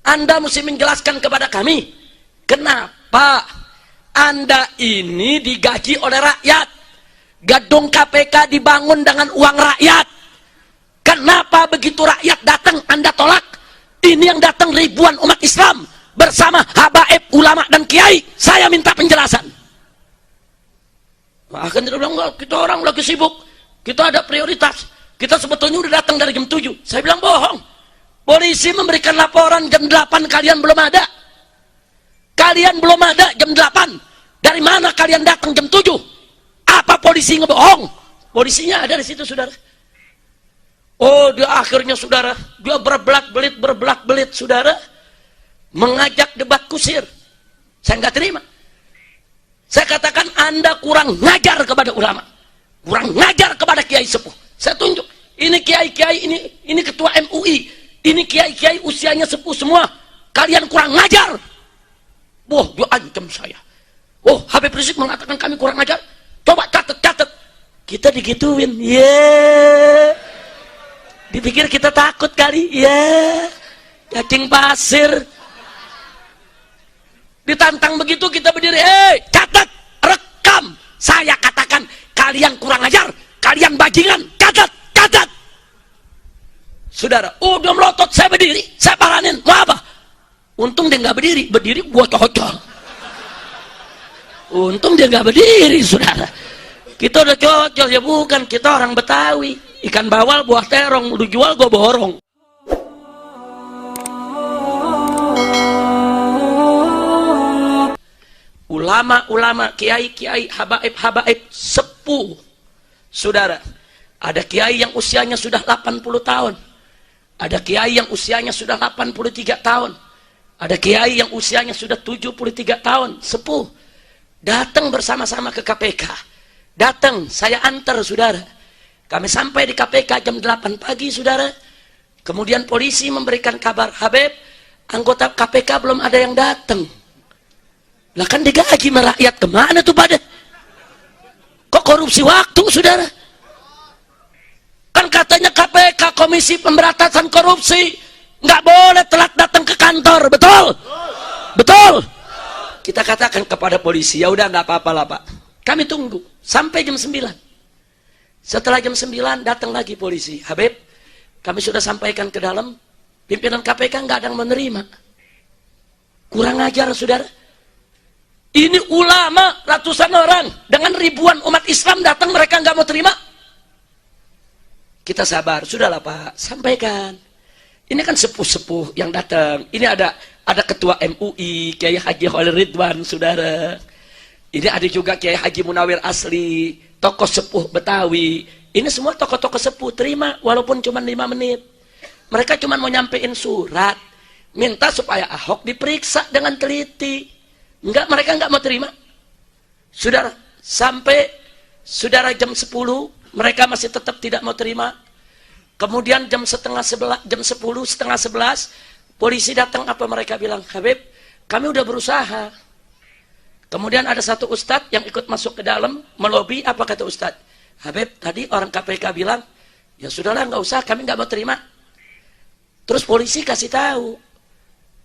Anda mesti menjelaskan kepada kami, kenapa Anda ini digaji oleh rakyat? Gedung KPK dibangun dengan uang rakyat. Kenapa begitu rakyat datang Anda tolak? Ini yang datang ribuan umat Islam bersama habaib, ulama dan kiai. Saya minta penjelasan. Akan dia bilang, kita orang lagi sibuk, kita ada prioritas, kita sebetulnya udah datang dari jam 7. Saya bilang bohong. Polisi memberikan laporan jam 8, kalian belum ada. Kalian belum ada jam 8. Dari mana kalian datang jam 7? Apa polisi ngebohong? Polisinya ada di situ, saudara. Oh, dia akhirnya, saudara, dia berbelak-belit, saudara, mengajak debat kusir. Saya nggak terima. Saya katakan, Anda kurang ngajar kepada ulama, kurang ngajar kepada kiai sepuh. Saya tunjuk, ini kiai-kiai, ini ketua MUI, ini kiai-kiai usianya sepuh semua. Kalian kurang ngajar. Wah, dia ancam saya. Oh, Habib Rizik mengatakan kami kurang ngajar. Coba catat. Kita digituin, dipikir kita takut kali, cacing pasir. Ditantang begitu kita berdiri, catat, rekam. Saya katakan kalian kurang ajar, kalian bajingan, catat. Saudara, dia melotot, saya berdiri, saya paranin, mau apa? Untung dia nggak berdiri gua cocol. Untung dia nggak berdiri, saudara. Kita udah cocol, ya bukan, kita orang Betawi. Ikan bawal, buah terong, lu jual gua borong. Ulama-ulama, kiai-kiai, habaib sepuh, saudara. Ada kiai yang usianya sudah 80 tahun. Ada kiai yang usianya sudah 83 tahun. Ada kiai yang usianya sudah 73 tahun, sepuh. Datang bersama-sama ke KPK. Datang, saya antar, saudara. Kami sampai di KPK jam 8 pagi, saudara. Kemudian polisi memberikan kabar, Habib, anggota KPK belum ada yang datang. Lah kan digaji merakyat, kemana tuh pada? Kok korupsi waktu, saudara? Kan katanya KPK, Komisi Pemberantasan Korupsi, nggak boleh telat datang ke kantor, betul? Betul? Kita katakan kepada polisi, ya udah nggak apa-apa lah Pak. Kami tunggu sampai jam 9. Setelah jam 9 datang lagi polisi. Habib, kami sudah sampaikan ke dalam, pimpinan KPK nggak ada yang menerima. Kurang ajar, saudara. Ini ulama ratusan orang dengan ribuan umat Islam datang, mereka nggak mau terima. Kita sabar, sudahlah Pak, sampaikan. Ini kan sepuh-sepuh yang datang. Ini ada ketua MUI, Kiai Haji Khalil Ridwan, saudara. Ini ada juga Kiai Haji Munawir Asli, tokoh sepuh Betawi. Ini semua tokoh-tokoh sepuh, terima walaupun cuma 5 menit. Mereka cuma mau nyampein surat, minta supaya Ahok diperiksa dengan teliti. Mereka enggak mau terima. Saudara, sampai saudara jam 10, mereka masih tetap tidak mau terima. Kemudian jam 10, setengah 11, polisi datang, apa mereka bilang? Habib, kami udah berusaha. Kemudian ada satu ustadz yang ikut masuk ke dalam, melobi, apa kata ustadz? Habib, tadi orang KPK bilang, ya sudahlah, nggak usah, kami nggak mau terima. Terus polisi kasih tahu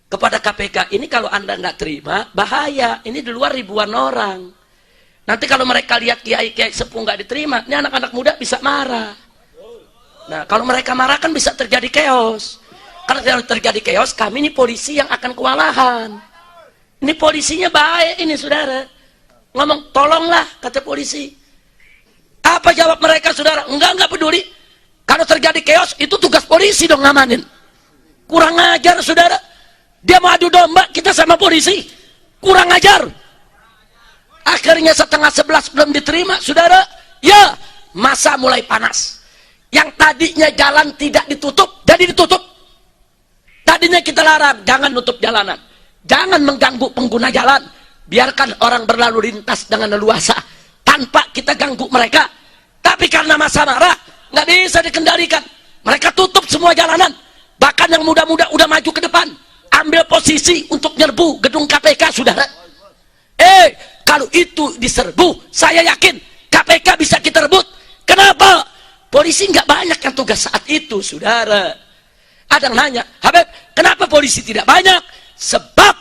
kepada KPK, ini kalau Anda nggak terima, bahaya, ini di luar ribuan orang. Nanti kalau mereka lihat kiai-kiai sepuh nggak diterima, ini anak-anak muda bisa marah. Nah, kalau mereka marah kan bisa terjadi chaos. Kalau terjadi chaos, kami ini polisi yang akan kewalahan. Ini polisinya baik ini, saudara. Ngomong, tolonglah, kata polisi. Apa jawab mereka, saudara? Enggak peduli. Kalau terjadi chaos, itu tugas polisi dong ngamanin. Kurang ajar, saudara. Dia mau adu domba, kita sama polisi. Kurang ajar. Akhirnya setengah 11 belum diterima, saudara. Ya, masa mulai panas. Yang tadinya jalan tidak ditutup, jadi ditutup. Tadinya kita larang, jangan nutup jalanan. Jangan mengganggu pengguna jalan. Biarkan orang berlalu lintas dengan leluasa tanpa kita ganggu mereka. Tapi karena masa marah, nggak bisa dikendalikan. Mereka tutup semua jalanan. Bahkan yang muda-muda udah maju ke depan, ambil posisi untuk nyerbu gedung KPK, saudara. Kalau itu diserbu, saya yakin KPK bisa kita rebut. Kenapa? Polisi nggak banyak yang tugas saat itu, saudara. Ada yang nanya, Habib, kenapa polisi tidak banyak? Sebab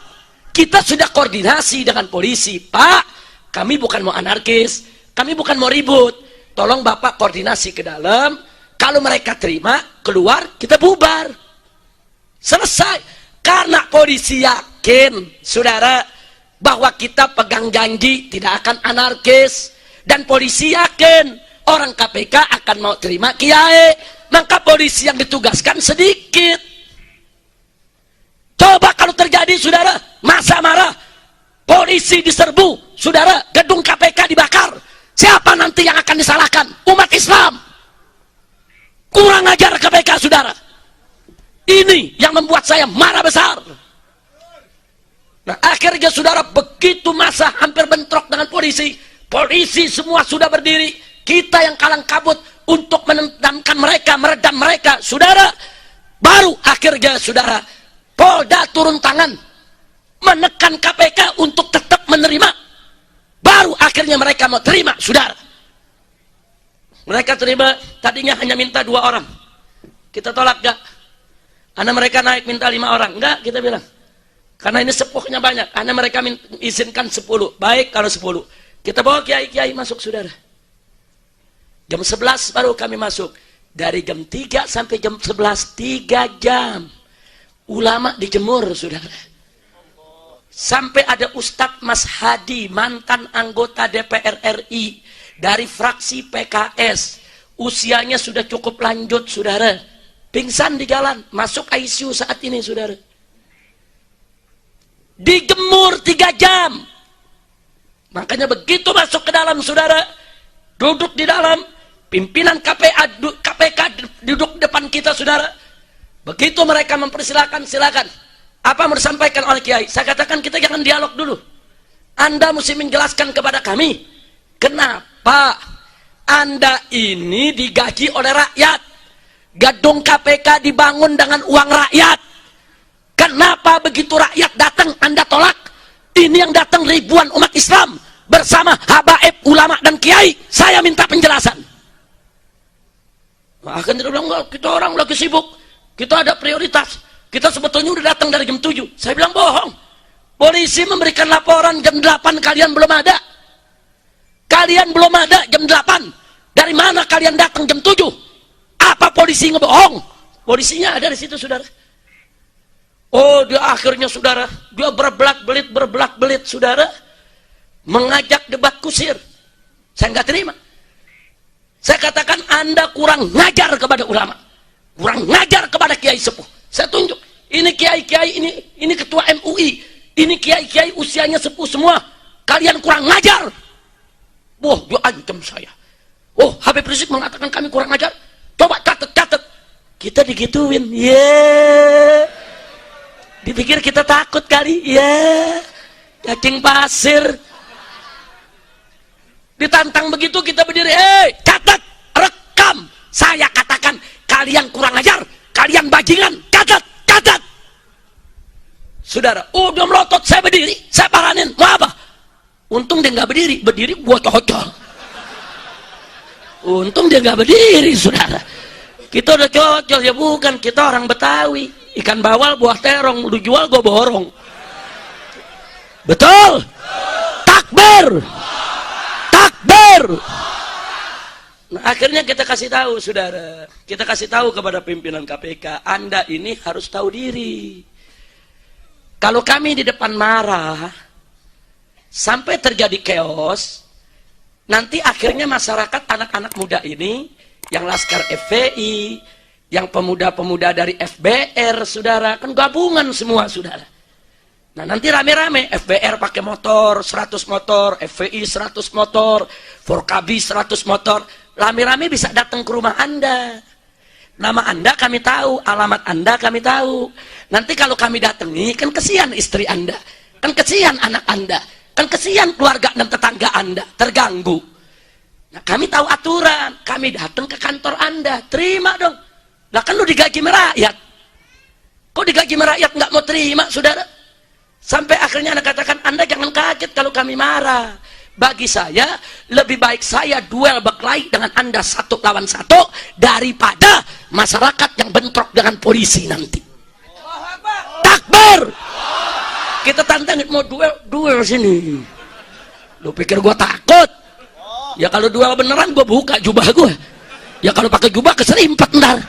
kita sudah koordinasi dengan polisi. Pak, kami bukan mau anarkis, kami bukan mau ribut. Tolong Bapak koordinasi ke dalam. Kalau mereka terima, keluar, kita bubar. Selesai. Karena polisi yakin, saudara, bahwa kita pegang janji tidak akan anarkis. Dan polisi yakin, orang KPK akan mau terima kiai. Maka polisi yang ditugaskan sedikit. Coba kalau terjadi, saudara, masa marah, polisi diserbu, saudara, gedung KPK dibakar. Siapa nanti yang akan disalahkan? Umat Islam. Kurang ajar KPK, saudara. Ini yang membuat saya marah besar. Nah, akhirnya saudara, begitu masa hampir bentrok dengan polisi, polisi semua sudah berdiri. Kita yang kalang kabut untuk menendamkan mereka, meredam mereka, saudara. Baru akhirnya, saudara, Polda turun tangan, menekan KPK untuk tetap menerima. Baru akhirnya mereka mau terima, saudara. Mereka terima, tadinya hanya minta 2 orang. Kita tolak, gak? Karena mereka naik minta 5 orang. Enggak, kita bilang. Karena ini sepuhnya banyak. Karena mereka izinkan 10. Baik kalau 10. Kita bawa kiai-kiai masuk, saudara. Jam 11 baru kami masuk. Dari jam 3 sampai jam 11, 3 jam. Ulama dijemur, saudara. Sampai ada Ustadz Mas Hadi, mantan anggota DPR RI dari fraksi PKS, usianya sudah cukup lanjut, saudara, pingsan di jalan, masuk ICU saat ini, saudara. Dijemur 3 jam. Makanya begitu masuk ke dalam, saudara, duduk di dalam, pimpinan KPK duduk depan kita, saudara. Begitu mereka mempersilakan, silakan. Apa mau disampaikan oleh kiai? Saya katakan, kita jangan dialog dulu. Anda mesti menjelaskan kepada kami, kenapa Anda ini digaji oleh rakyat? Gedung KPK dibangun dengan uang rakyat. Kenapa begitu rakyat datang Anda tolak? Ini yang datang ribuan umat Islam bersama habaib, ulama dan kiai. Saya minta penjelasan. Akhirnya dia bilang, kita orang lagi sibuk, kita ada prioritas. Kita sebetulnya udah datang dari jam 7. Saya bilang, bohong. Polisi memberikan laporan jam 8, kalian belum ada. Kalian belum ada jam 8. Dari mana kalian datang jam 7? Apa polisi ngebohong? Polisinya ada di situ, saudara. Oh, dia akhirnya, saudara, dia berbelak-belit, saudara, mengajak debat kusir. Saya nggak terima. Saya katakan, Anda kurang ngajar kepada ulama. Kurang ngajar kepada kiai sepuh. Saya tunjuk, ini kiai-kiai, ini ketua MUI, ini kiai-kiai usianya sepuh semua. Kalian kurang ngajar. Wah, dia ancam saya. Oh, Habib Rizik mengatakan kami kurang ngajar. Coba catat. Kita digituin. Dipikir kita takut kali. Cacing pasir. Ditantang begitu kita berdiri. Catat, rekam. Saya katakan kalian kurang ngajar. Kalian bajingan, catat. Saudara, dia melotot, saya berdiri, saya paranin, mau apa? Untung dia nggak berdiri gua cocok. Untung dia nggak berdiri, saudara. Kita udah cocok, ya bukan, kita orang Betawi. Ikan bawal, buah terong, lu jual gua borong. Betul? Takbir. Nah, akhirnya kita kasih tahu, saudara. Kita kasih tahu kepada pimpinan KPK, Anda ini harus tahu diri. Kalau kami di depan marah, sampai terjadi chaos, nanti akhirnya masyarakat, anak-anak muda ini, yang Laskar FPI, yang pemuda-pemuda dari FBR, saudara, kan gabungan semua, saudara. Nah, nanti rame-rame, FBR pakai motor, 100 motor, FPI 100 motor, Forkabi 100 motor, rame-rame bisa datang ke rumah Anda. Nama Anda kami tahu, alamat Anda kami tahu. Nanti kalau kami datangi, kan kesian istri Anda, kan kesian anak Anda, kan kesian keluarga dan tetangga Anda, terganggu. Nah, kami tahu aturan, kami datang ke kantor Anda, terima dong. Lah kan lu digaji merakyat. Kok digaji merakyat nggak mau terima, saudara? Sampai akhirnya Anda katakan, Anda jangan kaget kalau kami marah. Bagi saya, lebih baik saya duel berkelahi dengan Anda 1 lawan 1 daripada masyarakat yang bentrok dengan polisi nanti. Takbir! Kita tantangin mau duel sini. Lu pikir gua takut? Ya kalau duel beneran gua buka jubah gua. Ya kalau pakai jubah keserimpet ntar.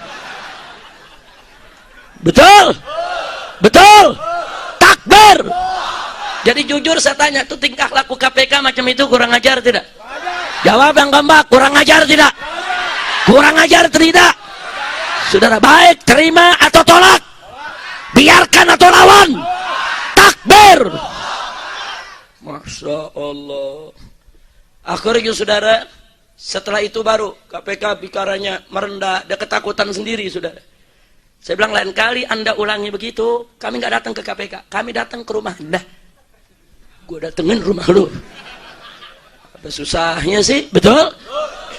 Betul? Betul? Takbir! Jadi jujur saya tanya, itu tingkah laku KPK macam itu kurang ajar tidak? Jawab yang gampang, kurang ajar tidak? Kurang ajar tidak? Saudara, baik, terima atau tolak? Biarkan atau lawan? Takbir! Masya Allah. Akhirnya saudara, setelah itu baru KPK bicaranya merendah, ada ketakutan sendiri saudara. Saya bilang lain kali Anda ulangi begitu, kami nggak datang ke KPK, kami datang ke rumah Anda. Gue datengin rumah lu. Apa susahnya sih? Betul?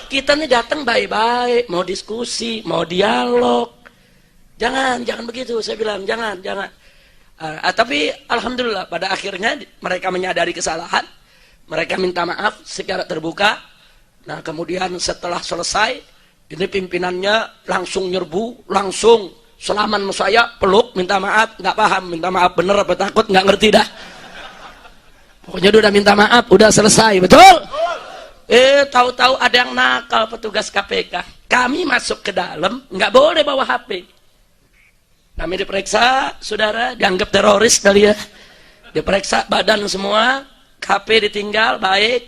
Kita nih datang baik-baik, mau diskusi, mau dialog. Jangan begitu. Saya bilang jangan. Tapi alhamdulillah pada akhirnya mereka menyadari kesalahan, mereka minta maaf secara terbuka. Nah kemudian setelah selesai, ini pimpinannya langsung nyerbu, langsung salaman saya, peluk, minta maaf, nggak paham, minta maaf bener apa takut, nggak ngerti dah. Pokoknya dia udah minta maaf, udah selesai, betul? Tahu-tahu ada yang nakal petugas KPK. Kami masuk ke dalam, nggak boleh bawa HP. Kami diperiksa, saudara, dianggap teroris kali ya. Diperiksa badan semua, HP ditinggal, baik.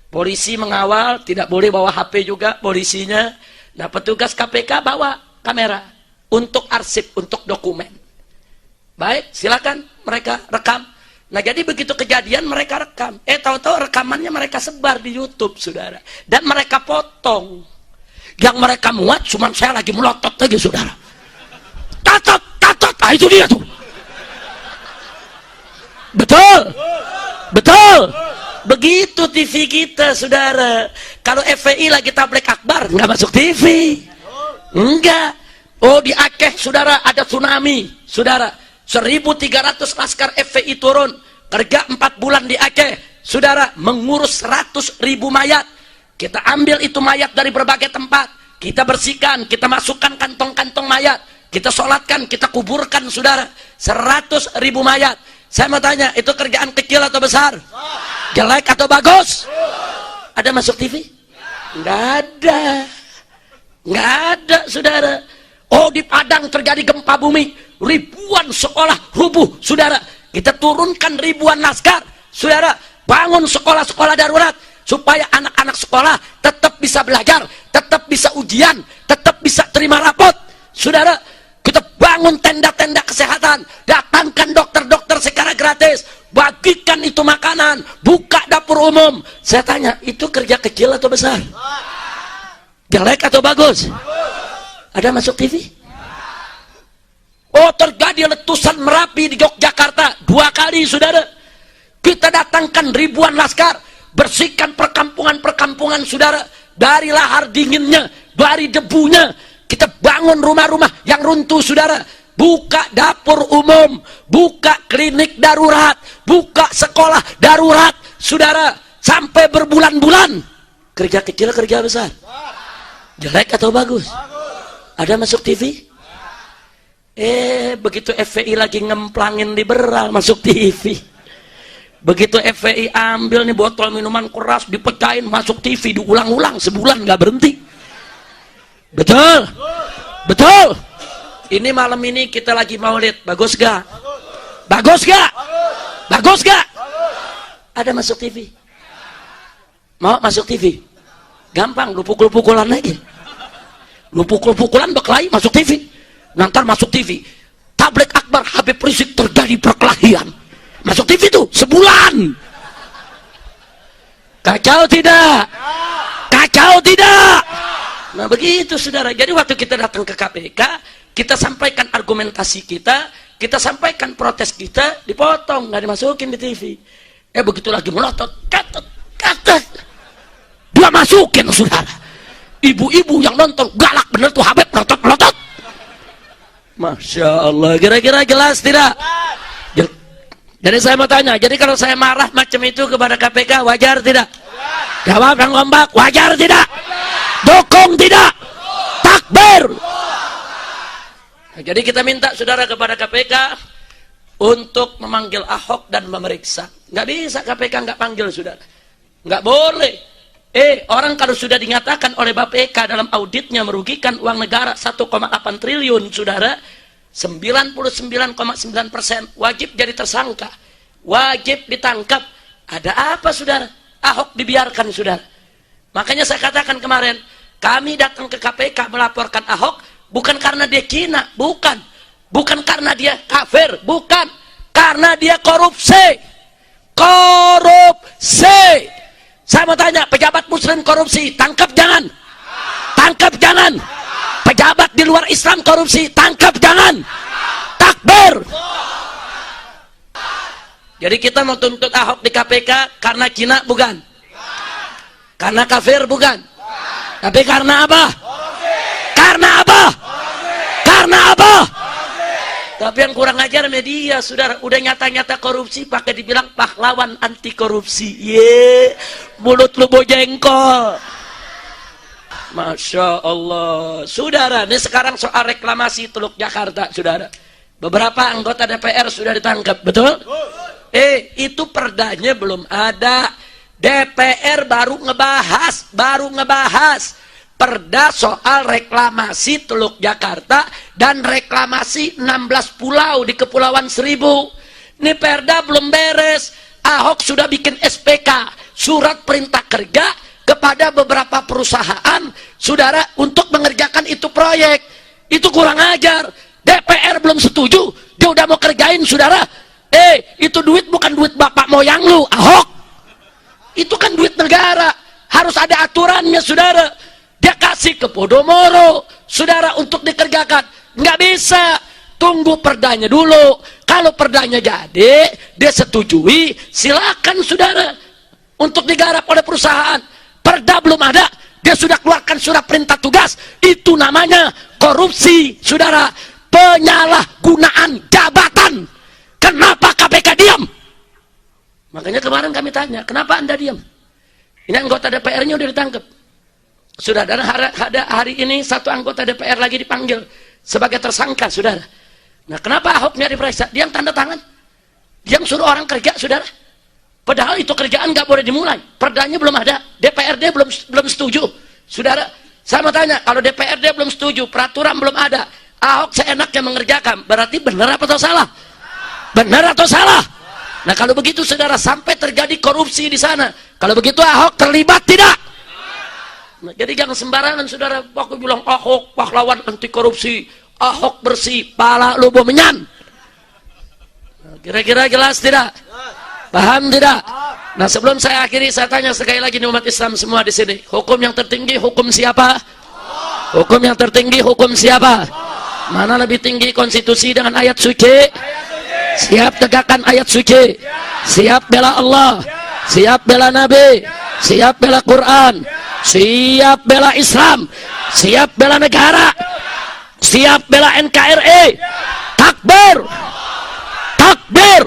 Polisi mengawal, tidak boleh bawa HP juga polisinya. Nah, petugas KPK bawa kamera untuk arsip, untuk dokumen. Baik, silakan mereka rekam. Nah jadi begitu kejadian mereka rekam. Tahu-tahu rekamannya mereka sebar di YouTube, saudara. Dan mereka potong. Yang mereka muat cuma saya lagi melotot lagi, saudara. Tatot. Ah itu dia tuh. Betul. Begitu TV kita, saudara. Kalau FPI lagi tablik akbar, nggak masuk TV. Enggak. Oh di Aceh, saudara, ada tsunami, saudara. 1.300 laskar FPI turun, kerja 4 bulan di Aceh, saudara, mengurus 100.000 mayat. Kita ambil itu mayat dari berbagai tempat, kita bersihkan, kita masukkan kantong-kantong mayat, kita sholatkan, kita kuburkan, saudara, 100.000 mayat. Saya mau tanya, itu kerjaan kecil atau besar? Jelek atau bagus? Ada masuk TV? Nggak ada, saudara. Oh di Padang terjadi gempa bumi, ribuan sekolah rubuh, saudara. Kita turunkan ribuan laskar, saudara, bangun sekolah-sekolah darurat supaya anak-anak sekolah tetap bisa belajar, tetap bisa ujian, tetap bisa terima rapot, saudara. Kita bangun tenda-tenda kesehatan, datangkan dokter-dokter secara gratis, bagikan itu makanan, buka dapur umum. Saya tanya, itu kerja kecil atau besar? Jelek atau bagus? Ada masuk TV? Oh terjadi letusan Merapi di Yogyakarta 2 kali, saudara. Kita datangkan ribuan laskar, bersihkan perkampungan-perkampungan, saudara, dari lahar dinginnya, dari debunya. Kita bangun rumah-rumah yang runtuh, saudara. Buka dapur umum, buka klinik darurat, buka sekolah darurat, saudara, sampai berbulan-bulan. Kerja kecil, kerja besar? Jelek atau bagus? Ada masuk TV? Begitu FPI lagi ngemplangin liberal, masuk TV. Begitu FPI ambil nih botol minuman keras, dipecahin, masuk TV, diulang-ulang sebulan nggak berhenti. Betul? Ini malam ini kita lagi maulid, bagus gak? Bagus gak? Ada masuk TV? Mau masuk TV? Gampang, lu pukul-pukulan lagi. Lu pukul-pukulan berkelahi masuk TV. Nanti masuk TV. Tablik akbar Habib Rizik terjadi perkelahian. Masuk TV tuh sebulan. Kacau tidak? Nah begitu, saudara. Jadi waktu kita datang ke KPK, kita sampaikan argumentasi kita sampaikan protes kita, dipotong, nggak dimasukin di TV. Begitu lagi melotot, katet, dia masukin, saudara. Ibu-ibu yang nonton galak bener tuh, Habib melotot. Masya Allah, kira-kira jelas tidak? Jadi saya mau tanya, jadi kalau saya marah macam itu kepada KPK wajar tidak? Jawab yang kompak, wajar tidak? Dukung tidak? Takbir. Nah, jadi kita minta saudara kepada KPK untuk memanggil Ahok dan memeriksa. Nggak bisa KPK nggak panggil saudara. Nggak boleh. Orang kalau sudah dinyatakan oleh BPK dalam auditnya merugikan uang negara 1,8 triliun, saudara, 99,9% wajib jadi tersangka. Wajib ditangkap. Ada apa, saudara? Ahok dibiarkan, saudara. Makanya saya katakan kemarin, kami datang ke KPK melaporkan Ahok bukan karena dia Cina, bukan. Bukan karena dia kafir, bukan. Karena dia korupsi. Korupsi. Saya mau tanya, pejabat muslim korupsi, tangkap jangan? Tangkap jangan? Pejabat di luar Islam korupsi, tangkap jangan? Takbir. Jadi kita mau tuntut Ahok di KPK karena Cina, bukan? Karena kafir, bukan? Tapi karena apa? Karena apa? Karena apa? Tapi yang kurang ajar media, saudara, udah nyata-nyata korupsi pakai dibilang pahlawan anti korupsi. Mulut lu bojengkol. Masya Allah. Saudara, ini sekarang soal reklamasi Teluk Jakarta, saudara. Beberapa anggota DPR sudah ditangkap, betul? Itu perdanya belum ada. DPR baru ngebahas perda soal reklamasi Teluk Jakarta dan reklamasi 16 pulau di Kepulauan Seribu. Ini perda belum beres. Ahok sudah bikin SPK, surat perintah kerja kepada beberapa perusahaan, saudara, untuk mengerjakan itu proyek. Itu kurang ajar. DPR belum setuju, dia udah mau kerjain, saudara. Itu duit bukan duit bapak moyang lu, Ahok. Itu kan duit negara. Harus ada aturannya, saudara. Dia kasih ke Podomoro, saudara, untuk dikerjakan. Nggak bisa. Tunggu perdanya dulu. Kalau perdanya jadi, dia setujui, silakan, saudara, untuk digarap oleh perusahaan. Perda belum ada, dia sudah keluarkan surat perintah tugas. Itu namanya korupsi, saudara. Penyalahgunaan jabatan. Kenapa KPK diam? Makanya kemarin kami tanya, kenapa Anda diam? Ini anggota DPR-nya udah ditangkap. Sudah, dan hari ini satu anggota DPR lagi dipanggil sebagai tersangka, saudara. Nah, kenapa Ahoknya diperiksa? Dia yang tanda tangan, dia yang suruh orang kerja, saudara. Padahal itu kerjaan nggak boleh dimulai. Perdanya belum ada, DPRD belum setuju, saudara. Saya mau tanya, kalau DPRD belum setuju, peraturan belum ada, Ahok seenaknya mengerjakan, berarti benar atau salah? Benar atau salah? Nah, kalau begitu, saudara, sampai terjadi korupsi di sana, kalau begitu Ahok terlibat tidak? Nah, jadi jangan sembarangan, saudara, waktu bilang Ahok pahlawan anti korupsi, Ahok bersih, pala lu menyan. Nah, kira-kira jelas tidak? Paham tidak? Nah, sebelum saya akhiri, saya tanya sekali lagi nih umat Islam semua di sini, hukum yang tertinggi hukum siapa? Hukum yang tertinggi hukum siapa? Mana lebih tinggi, konstitusi dengan ayat suci? Siap tegakkan ayat suci, siap bela Allah, siap bela Nabi, siap bela Quran, siap bela Islam, siap bela negara, siap bela NKRI. Takbir, takbir.